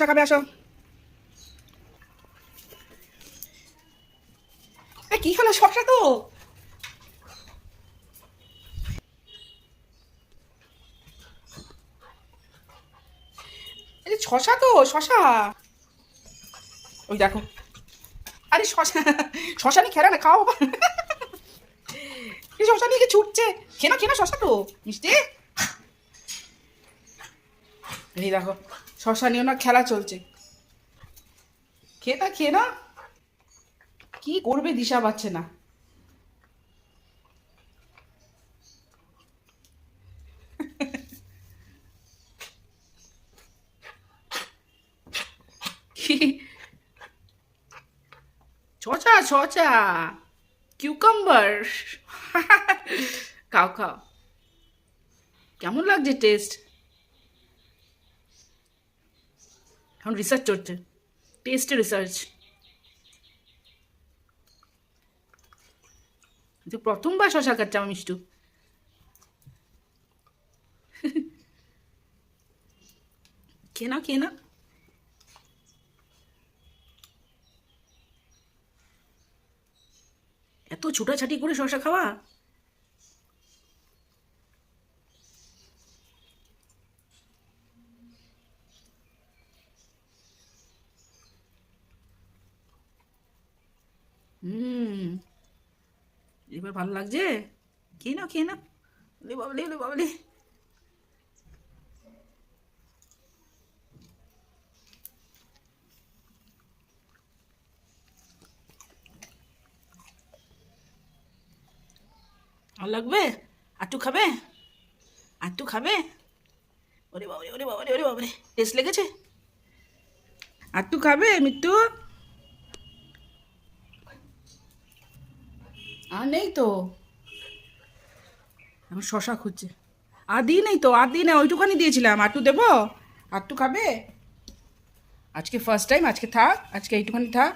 শসা খাবে আসো। কি হলো শসা তো? এই শসা তো শসা। ওই দেখো, আরে শসা, শসা নিয়ে খেলা না, খাও বাবা। এই শসা নিয়ে কি ছুটছে, খেনা খেনা শসা তো মিষ্টি। এই দেখো শসা নিয়ে না খেলা চলছে, খেয়ে না কি করবে দিশা পাচ্ছে না। শসা শসা, কিউকাম্বার। খাও খাও, কেমন লাগছে টেস্ট? এখন রিসার্চ চলছে, টেস্টে রিসার্চ। তুই প্রথমবার শশা খাচ্ছে আমার মিষ্টু। খেয়ে না, এত ছুটাছাটি করে শশা খাওয়া। হুম, এবার ভালো লাগছে। খেয়ে না, ওলে বাবলে ওলে বাবলে। আর লাগবে? আটটু খাবে? আটটু খাবে? ওরে বাবরে ওরে বাবরে ওরে বাবরে, টেস্ট লেগেছে? আটটু খাবে মিট্টু? আর নেই তো, এখন শশা খুঁজছে। আর দিই নেই তো, আর দিই না, ওইটুখানি দিয়েছিলাম। আটটু দেবো? আটটু খাবে? আজকে ফার্স্ট টাইম, আজকে থাক, আজকে এইটুখানি থাক।